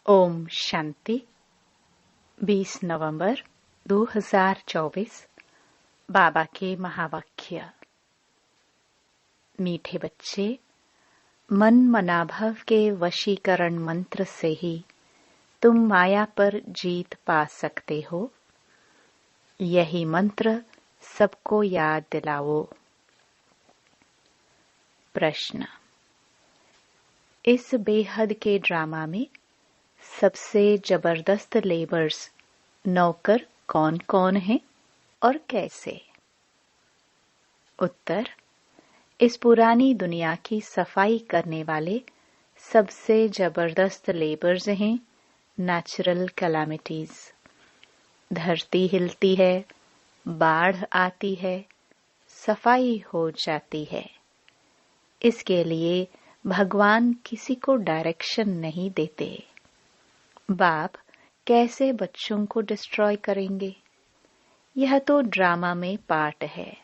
ओम शांति। 20 नवंबर 2024 बाबा के महावाक्य। मीठे बच्चे, मन मनाभव के वशीकरण मंत्र से ही तुम माया पर जीत पा सकते हो। यही मंत्र सबको याद दिलाओ। प्रश्न। इस बेहद के ड्रामा में सबसे जबरदस्त लेबर्स नौकर कौन कौन हैं और कैसे? उत्तर। इस पुरानी दुनिया की सफाई करने वाले सबसे जबरदस्त लेबर्स हैं नेचुरल कैलामिटीज। धरती हिलती है, बाढ़ आती है, सफाई हो जाती है। इसके लिए भगवान किसी को डायरेक्शन नहीं देते। बाप कैसे बच्चों को डिस्ट्रॉय करेंगे? यह तो ड्रामा में पार्ट है।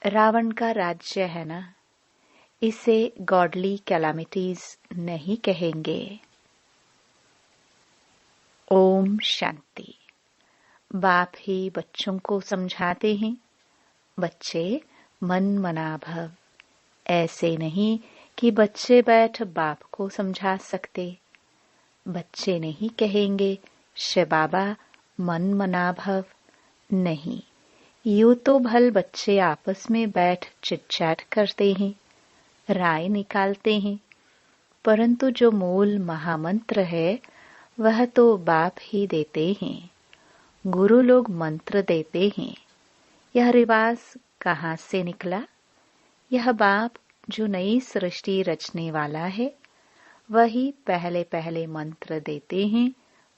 रावण का राज्य है ना, इसे गॉडली कैलामिटीज नहीं कहेंगे। ओम शांति। बाप ही बच्चों को समझाते हैं। बच्चे मन मनाभव। ऐसे नहीं कि बच्चे बैठ बाप को समझा सकते। बच्चे नहीं कहेंगे शिव बाबा मन मनाभव। नहीं, यूं तो भल बच्चे आपस में बैठ चिट-चैट करते हैं, राय निकालते हैं, परंतु जो मूल महामंत्र है वह तो बाप ही देते हैं। गुरु लोग मंत्र देते हैं। यह रिवाज कहाँ से निकला? यह बाप जो नई सृष्टि रचने वाला है वही पहले पहले मंत्र देते हैं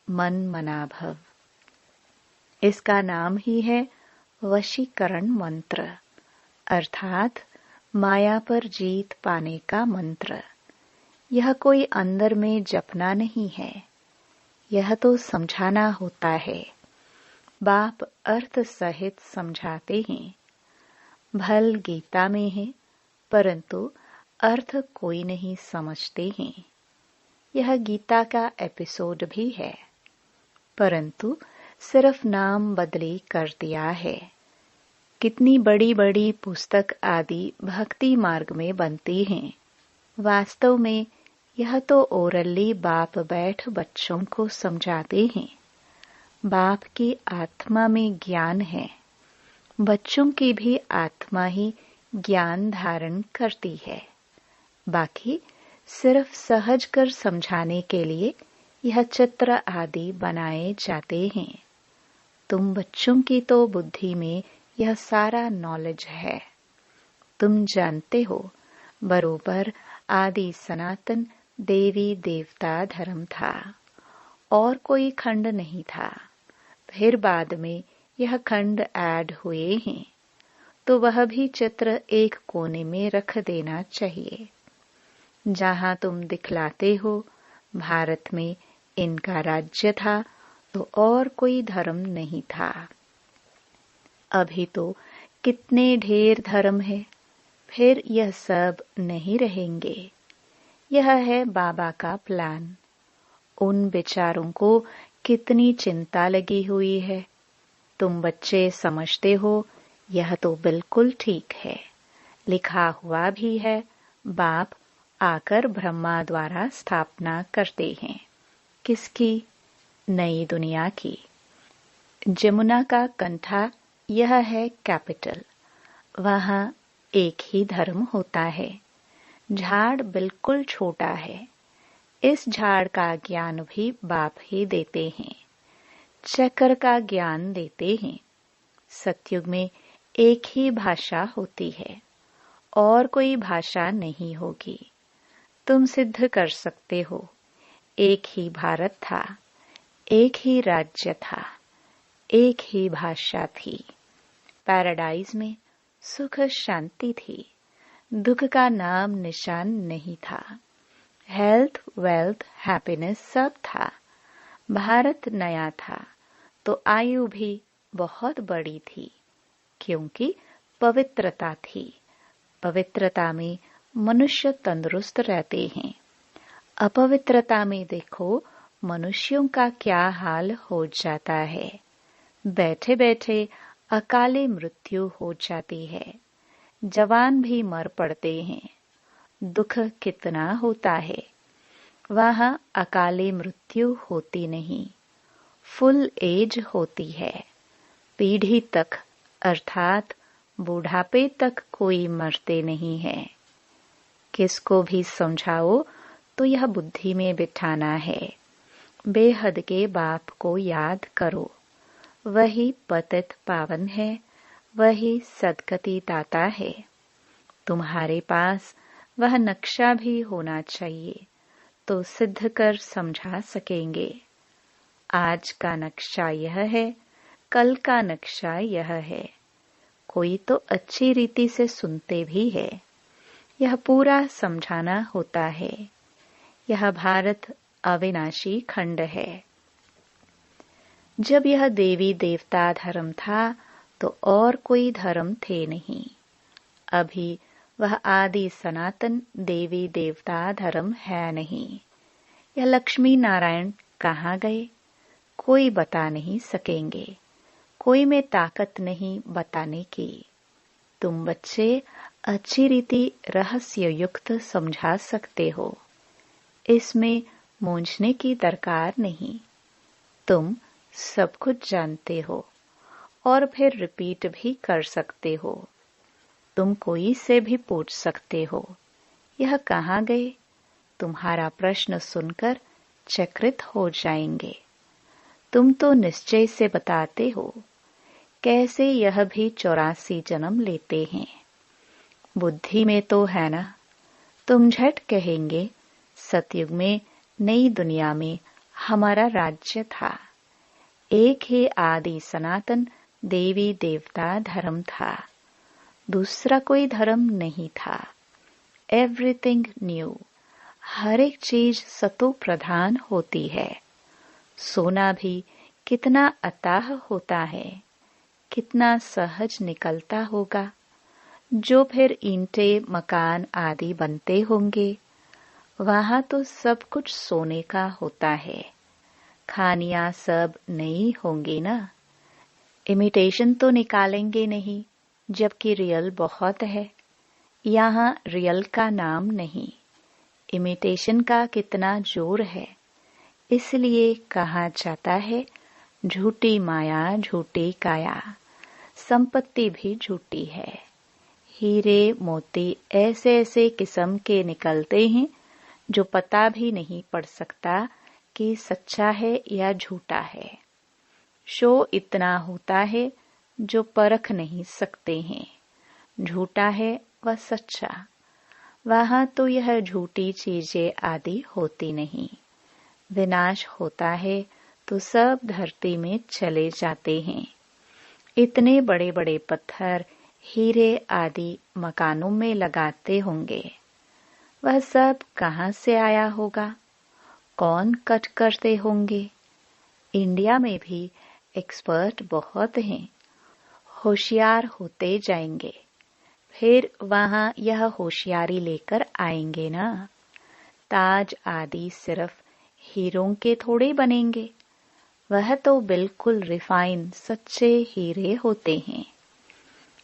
मन मनाभव। इसका नाम ही है वशीकरण मंत्र, अर्थात माया पर जीत पाने का मंत्र। यह कोई अंदर में जपना नहीं है, यह तो समझाना होता है। बाप अर्थ सहित समझाते हैं। भल गीता में है, परंतु अर्थ कोई नहीं समझते हैं। यह गीता का एपिसोड भी है, परंतु सिर्फ नाम बदली कर दिया है। कितनी बड़ी बड़ी पुस्तक आदि भक्ति मार्ग में बनती हैं। वास्तव में यह तो ओरली बाप बैठ बच्चों को समझाते हैं। बाप की आत्मा में ज्ञान है, बच्चों की भी आत्मा ही ज्ञान धारण करती है। बाकी सिर्फ सहज कर समझाने के लिए यह चित्र आदि बनाए जाते हैं। तुम बच्चों की तो बुद्धि में यह सारा नॉलेज है। तुम जानते हो बरोबर आदि सनातन देवी देवता धर्म था और कोई खंड नहीं था। फिर बाद में यह खंड ऐड हुए हैं, तो वह भी चित्र एक कोने में रख देना चाहिए। जहां तुम दिखलाते हो भारत में इनका राज्य था तो और कोई धर्म नहीं था। अभी तो कितने ढेर धर्म है, फिर यह सब नहीं रहेंगे। यह है बाबा का प्लान। उन बेचारों को कितनी चिंता लगी हुई है। तुम बच्चे समझते हो यह तो बिल्कुल ठीक है, लिखा हुआ भी है। बाप आकर ब्रह्मा द्वारा स्थापना करते हैं। किसकी? नई दुनिया की। जमुना का कंठा यह है कैपिटल। वहां एक ही धर्म होता है। झाड़ बिल्कुल छोटा है। इस झाड़ का ज्ञान भी बाप ही देते हैं। चक्र का ज्ञान देते हैं। सतयुग में एक ही भाषा होती है और कोई भाषा नहीं होगी। तुम सिद्ध कर सकते हो एक ही भारत था, एक ही राज्य था, एक ही भाषा थी। पैराडाइज में सुख शांति थी, दुख का नाम निशान नहीं था। हेल्थ, वेल्थ, हैप्पीनेस सब था। भारत नया था तो आयु भी बहुत बड़ी थी, क्योंकि पवित्रता थी। पवित्रता में मनुष्य तंदुरुस्त रहते हैं। अपवित्रता में देखो मनुष्यों का क्या हाल हो जाता है। बैठे बैठे अकाले मृत्यु हो जाती है। जवान भी मर पड़ते हैं। दुख कितना होता है। वहाँ अकाले मृत्यु होती नहीं, फुल एज होती है। पीढ़ी तक अर्थात बुढ़ापे तक कोई मरते नहीं है। किसको भी समझाओ तो यह बुद्धि में बिठाना है। बेहद के बाप को याद करो। वही पतित पावन है, वही सद्गति दाता है। तुम्हारे पास वह नक्शा भी होना चाहिए तो सिद्ध कर समझा सकेंगे। आज का नक्शा यह है, कल का नक्शा यह है। कोई तो अच्छी रीति से सुनते भी है। यह पूरा समझाना होता है। यह भारत अविनाशी खंड है। जब यह देवी देवता धर्म था तो और कोई धर्म थे नहीं। अभी वह आदि सनातन देवी देवता धर्म है नहीं। यह लक्ष्मी नारायण कहाँ गए, कोई बता नहीं सकेंगे। कोई में ताकत नहीं बताने की। तुम बच्चे अच्छी रीति रहस्य युक्त समझा सकते हो। इसमें मूंझने की दरकार नहीं। तुम सब कुछ जानते हो और फिर रिपीट भी कर सकते हो। तुम कोई से भी पूछ सकते हो, यह कहाँ गए। तुम्हारा प्रश्न सुनकर चकित हो जाएंगे। तुम तो निश्चय से बताते हो। कैसे यह भी 84 जन्म लेते हैं। बुद्धि में तो है ना। तुम झट कहेंगे सतयुग में नई दुनिया में हमारा राज्य था। एक ही आदि सनातन देवी देवता धर्म था। दूसरा कोई धर्म नहीं था। Everything new. हर एक चीज सतो प्रधान होती है। सोना भी कितना अताह होता है, कितना सहज निकलता होगा। जो फिर ईंटें मकान आदि बनते होंगे, वहां तो सब कुछ सोने का होता है। खानियां सब नई होंगी ना। इमिटेशन तो निकालेंगे नहीं, जबकि रियल बहुत है। यहाँ रियल का नाम नहीं, इमिटेशन का कितना जोर है। इसलिए कहा जाता है झूठी माया झूठी काया। संपत्ति भी झूठी है। हीरे मोती ऐसे ऐसे किस्म के निकलते हैं जो पता भी नहीं पड़ सकता कि सच्चा है या झूठा है। शो इतना होता है जो परख नहीं सकते हैं। झूठा है व सच्चा। वहां तो यह झूठी चीजें आदि होती नहीं। विनाश होता है तो सब धरती में चले जाते हैं। इतने बड़े बड़े पत्थर हीरे आदि मकानों में लगाते होंगे, वह सब कहाँ से आया होगा। कौन कट करते होंगे। इंडिया में भी एक्सपर्ट बहुत हैं। होशियार होते जाएंगे, फिर वहां यह होशियारी लेकर आएंगे ना। ताज आदि सिर्फ हीरों के थोड़े बनेंगे। वह तो बिल्कुल रिफाइन सच्चे हीरे होते हैं।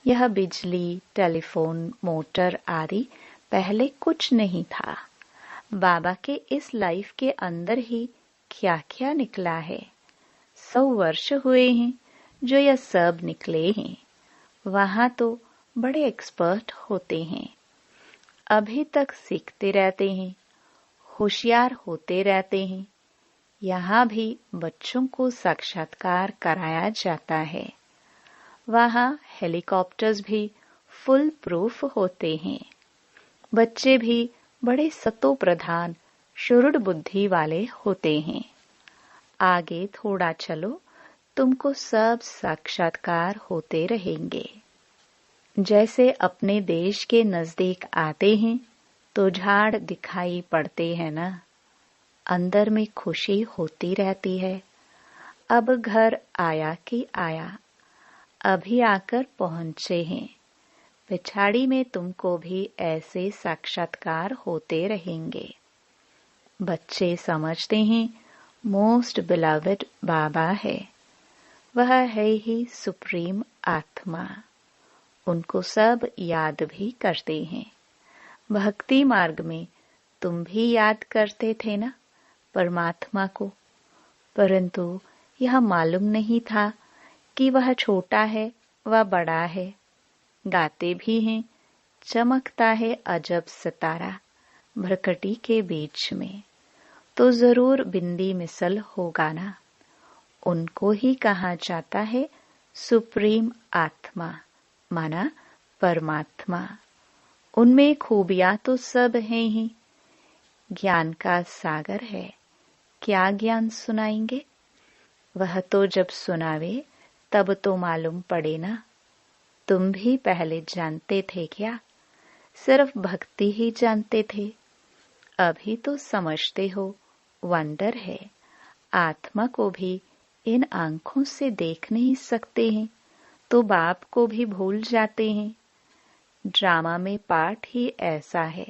यह बिजली टेलीफोन मोटर आदि पहले कुछ नहीं था। बाबा के इस लाइफ के अंदर ही क्या क्या निकला है। 100 वर्ष हुए हैं जो यह सब निकले हैं। वहां तो बड़े एक्सपर्ट होते हैं। अभी तक सीखते रहते हैं, होशियार होते रहते हैं। यहाँ भी बच्चों को साक्षात्कार कराया जाता है। वहाँ हेलीकॉप्टर्स भी फुल प्रूफ होते हैं। बच्चे भी बड़े सतो प्रधान शुरुड बुद्धि वाले होते हैं। आगे थोड़ा चलो, तुमको सब साक्षात्कार होते रहेंगे। जैसे अपने देश के नजदीक आते हैं तो झाड़ दिखाई पड़ते हैं ना। अंदर में खुशी होती रहती है। अब घर आया कि आया, अभी आकर पहुंचे हैं। पिछाड़ी में तुमको भी ऐसे साक्षात्कार होते रहेंगे। बच्चे समझते हैं मोस्ट बिलवड बाबा है। वह है ही सुप्रीम आत्मा। उनको सब याद भी करते हैं। भक्ति मार्ग में तुम भी याद करते थे ना परमात्मा को, परंतु यह मालूम नहीं था कि वह छोटा है वह बड़ा है। गाते भी हैं, चमकता है अजब सितारा भ्रकटी के बीच में, तो जरूर बिंदी मिसल होगा ना। उनको ही कहा जाता है सुप्रीम आत्मा, माना परमात्मा। उनमें खूबियां तो सब हैं ही। ज्ञान का सागर है, क्या ज्ञान सुनाएंगे? वह तो जब सुनावे तब तो मालूम पड़े ना। तुम भी पहले जानते थे क्या? सिर्फ भक्ति ही जानते थे। अभी तो समझते हो। वंडर है, आत्मा को भी इन आंखों से देख नहीं सकते हैं तो बाप को भी भूल जाते हैं। ड्रामा में पार्ट ही ऐसा है,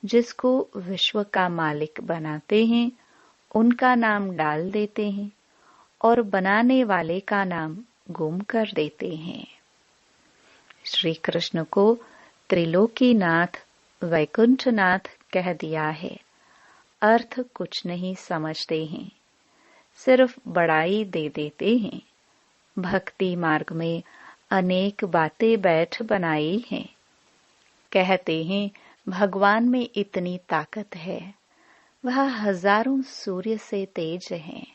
जिसको विश्व का मालिक बनाते हैं उनका नाम डाल देते हैं और बनाने वाले का नाम गुम कर देते हैं। श्री कृष्ण को त्रिलोकीनाथ वैकुंठनाथ कह दिया है। अर्थ कुछ नहीं समझते हैं, सिर्फ बड़ाई दे देते हैं। भक्ति मार्ग में अनेक बातें बैठ बनाई हैं। कहते हैं भगवान में इतनी ताकत है, वह हजारों सूर्य से तेज हैं,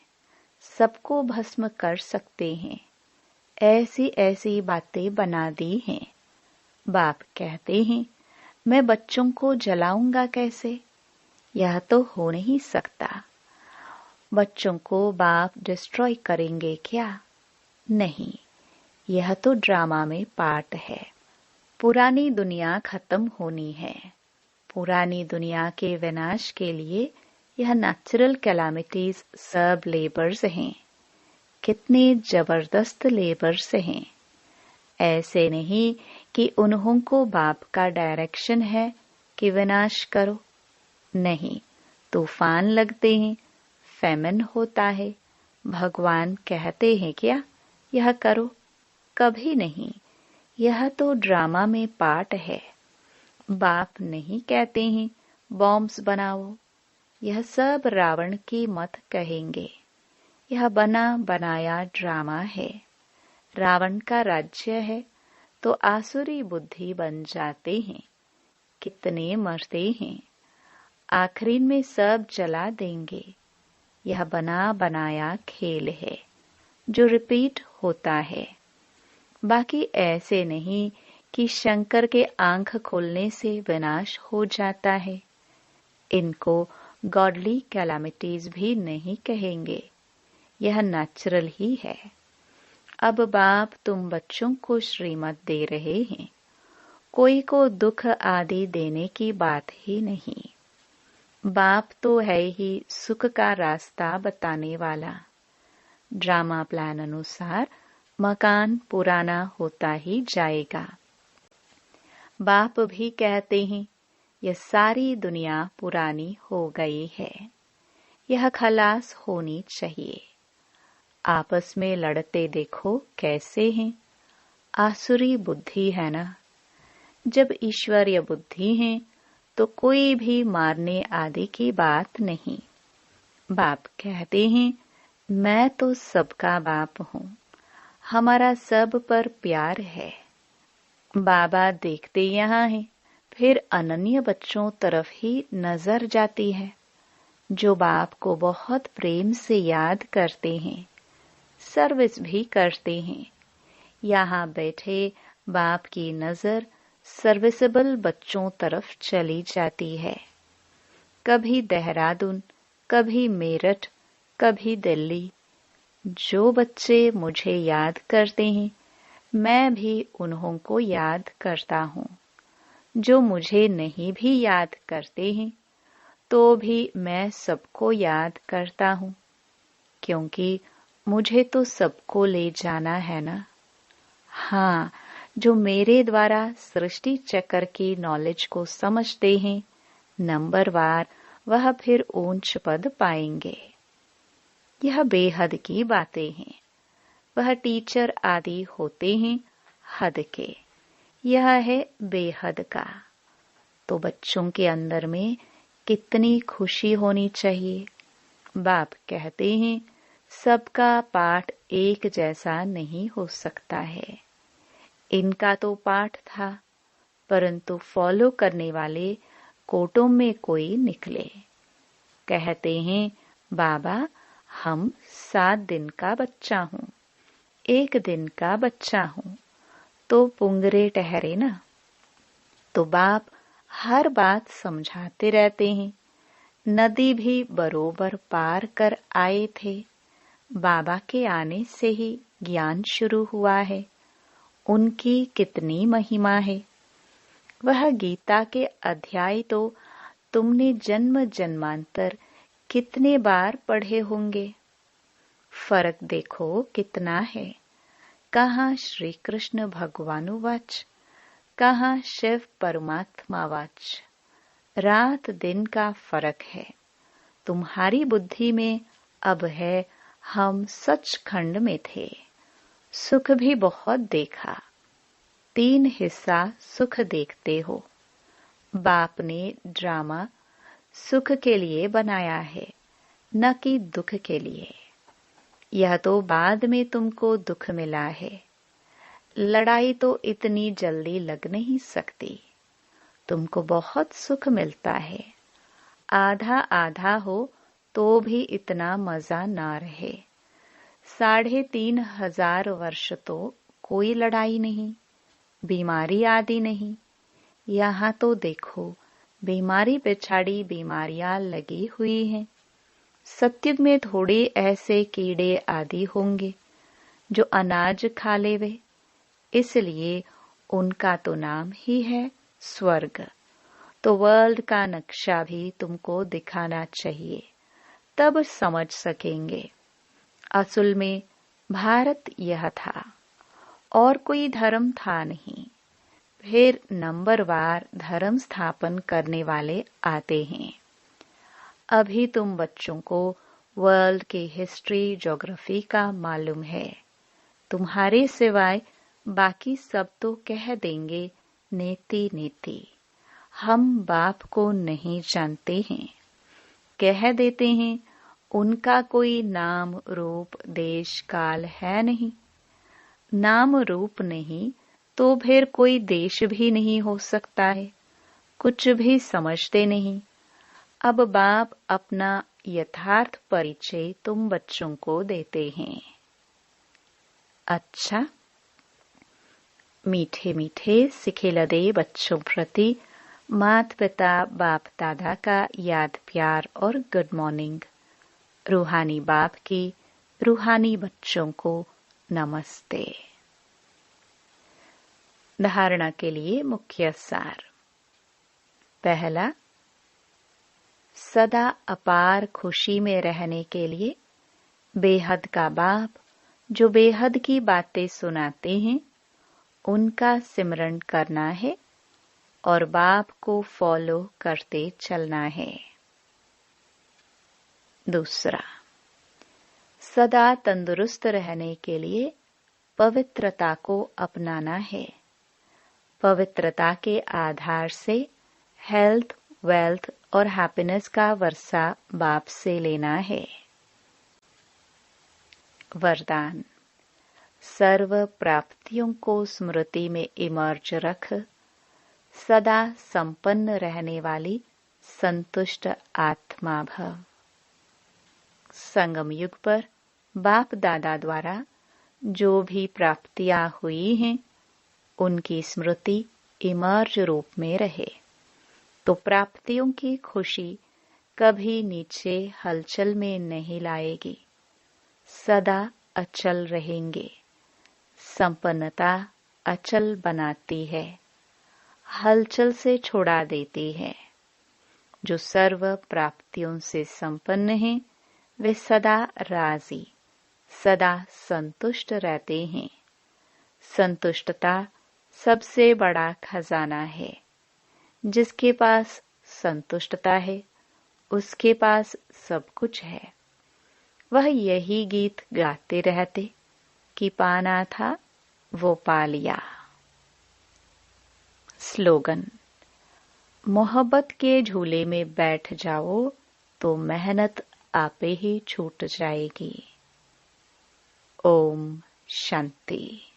सबको भस्म कर सकते हैं। ऐसी ऐसी बातें बना दी हैं। बाप कहते हैं मैं बच्चों को जलाऊंगा कैसे? यह तो हो नहीं सकता। बच्चों को बाप डिस्ट्रॉय करेंगे क्या? नहीं, यह तो ड्रामा में पार्ट है। पुरानी दुनिया खत्म होनी है। पुरानी दुनिया के विनाश के लिए यह नेचुरल कैलामिटीज सब लेबर्स हैं। कितने जबरदस्त लेबर्स हैं। ऐसे नहीं कि उन्हों को बाप का डायरेक्शन है कि विनाश करो। नहीं, तूफान लगते हैं, फेमन होता है, भगवान कहते हैं क्या यह करो? कभी नहीं। यह तो ड्रामा में पार्ट है। बाप नहीं कहते हैं बॉम्ब्स बनाओ। यह सब रावण की मत कहेंगे। यह बना बनाया ड्रामा है। रावण का राज्य है तो आसुरी बुद्धि बन जाते हैं। कितने मरते हैं, आखिरी में सब जला देंगे। यह बना बनाया खेल है जो रिपीट होता है। बाकी ऐसे नहीं कि शंकर के आंख खोलने से विनाश हो जाता है। इनको गॉडली कैलामिटीज भी नहीं कहेंगे। यह नेचुरल ही है। अब बाप तुम बच्चों को श्रीमत दे रहे हैं। कोई को दुख आदि देने की बात ही नहीं। बाप तो है ही सुख का रास्ता बताने वाला। ड्रामा प्लान अनुसार मकान पुराना होता ही जाएगा। बाप भी कहते हैं यह सारी दुनिया पुरानी हो गई है, यह खलास होनी चाहिए। आपस में लड़ते देखो कैसे हैं। आसुरी बुद्धि है ना। जब ईश्वरीय बुद्धि है तो कोई भी मारने आदि की बात नहीं। बाप कहते हैं मैं तो सबका बाप हूँ, हमारा सब पर प्यार है। बाबा देखते यहाँ है, फिर अनन्य बच्चों तरफ ही नजर जाती है, जो बाप को बहुत प्रेम से याद करते हैं, सर्विस भी करते हैं। यहाँ बैठे बाप की नजर सर्विसेबल बच्चों तरफ चली जाती है। कभी देहरादून, कभी मेरठ, कभी दिल्ली। जो बच्चे मुझे याद करते हैं मैं भी उन्हों को याद करता हूँ। जो मुझे नहीं भी याद करते हैं तो भी मैं सबको याद करता हूँ, क्योंकि मुझे तो सबको ले जाना है ना। हाँ, जो मेरे द्वारा सृष्टि चक्र की नॉलेज को समझते हैं नंबरवार, वह फिर ऊंच पद पाएंगे। यह बेहद की बातें हैं। वह टीचर आदि होते हैं हद के, यह है बेहद का। तो बच्चों के अंदर में कितनी खुशी होनी चाहिए। बाप कहते हैं सबका पाठ एक जैसा नहीं हो सकता है। इनका तो पाठ था, परंतु फॉलो करने वाले कोटों में कोई निकले। कहते हैं बाबा हम 7 दिन का बच्चा हूँ, 1 दिन का बच्चा हूँ, तो पुंगरे ठहरे ना। तो बाप हर बात समझाते रहते हैं। नदी भी बरोबर पार कर आए थे। बाबा के आने से ही ज्ञान शुरू हुआ है। उनकी कितनी महिमा है। वह गीता के अध्याय तो तुमने जन्म जन्मांतर कितने बार पढ़े होंगे। फर्क देखो कितना है। कहाँ श्री कृष्ण भगवानुवाच, कहाँ शिव परमात्मावाच। रात दिन का फर्क है। तुम्हारी बुद्धि में अब है हम सचखंड में थे, सुख भी बहुत देखा। 3 हिस्सा सुख देखते हो। बाप ने ड्रामा सुख के लिए बनाया है, न कि दुख के लिए। यह तो बाद में तुमको दुख मिला है। लड़ाई तो इतनी जल्दी लग नहीं सकती। तुमको बहुत सुख मिलता है। आधा आधा हो तो भी इतना मजा ना रहे। 3500 वर्ष तो कोई लड़ाई नहीं, बीमारी आदि नहीं। यहाँ तो देखो बीमारी पिछाड़ी बीमारियां लगी हुई हैं। सत्युग में थोड़े ऐसे कीड़े आदि होंगे जो अनाज खा लेवे, इसलिए उनका तो नाम ही है स्वर्ग। तो वर्ल्ड का नक्शा भी तुमको दिखाना चाहिए, तब समझ सकेंगे। असल में भारत यह था और कोई धर्म था नहीं। फिर नंबरवार धर्म स्थापन करने वाले आते हैं। अभी तुम बच्चों को वर्ल्ड की हिस्ट्री ज्योग्राफी का मालूम है। तुम्हारे सिवाय बाकी सब तो कह देंगे नीति नीति। हम बाप को नहीं जानते हैं। कह देते हैं उनका कोई नाम रूप देश काल है नहीं। नाम रूप नहीं तो फिर कोई देश भी नहीं हो सकता है। कुछ भी समझते नहीं। अब बाप अपना यथार्थ परिचय तुम बच्चों को देते हैं। अच्छा, मीठे मीठे सिखेलदे बच्चों प्रति माता पिता बाप दादा का याद प्यार और गुड मॉर्निंग। रूहानी बाप की रूहानी बच्चों को नमस्ते। धारणा के लिए मुख्य सार। पहला, सदा अपार खुशी में रहने के लिए बेहद का बाप जो बेहद की बातें सुनाते हैं उनका सिमरन करना है और बाप को फॉलो करते चलना है। दूसरा, सदा तंदुरुस्त रहने के लिए पवित्रता को अपनाना है। पवित्रता के आधार से हेल्थ, वेल्थ और हैप्पीनेस का वर्षा बाप से लेना है। वरदान, सर्व प्राप्तियों को स्मृति में इमर्ज रख सदा संपन्न रहने वाली संतुष्ट आत्मा भव। संगम युग पर बाप दादा द्वारा जो भी प्राप्तियां हुई हैं उनकी स्मृति इमर्ज रूप में रहे तो प्राप्तियों की खुशी कभी नीचे हलचल में नहीं लाएगी, सदा अचल रहेंगे। संपन्नता अचल बनाती है, हलचल से छुड़ा देती है। जो सर्व प्राप्तियों से संपन्न हैं वे सदा राजी, सदा संतुष्ट रहते हैं। संतुष्टता सबसे बड़ा खजाना है। जिसके पास संतुष्टता है उसके पास सब कुछ है। वह यही गीत गाते रहते कि पाना था वो पा लिया। स्लोगन: मोहब्बत के झूले में बैठ जाओ तो मेहनत आपे ही छूट जाएगी। ओम शांति।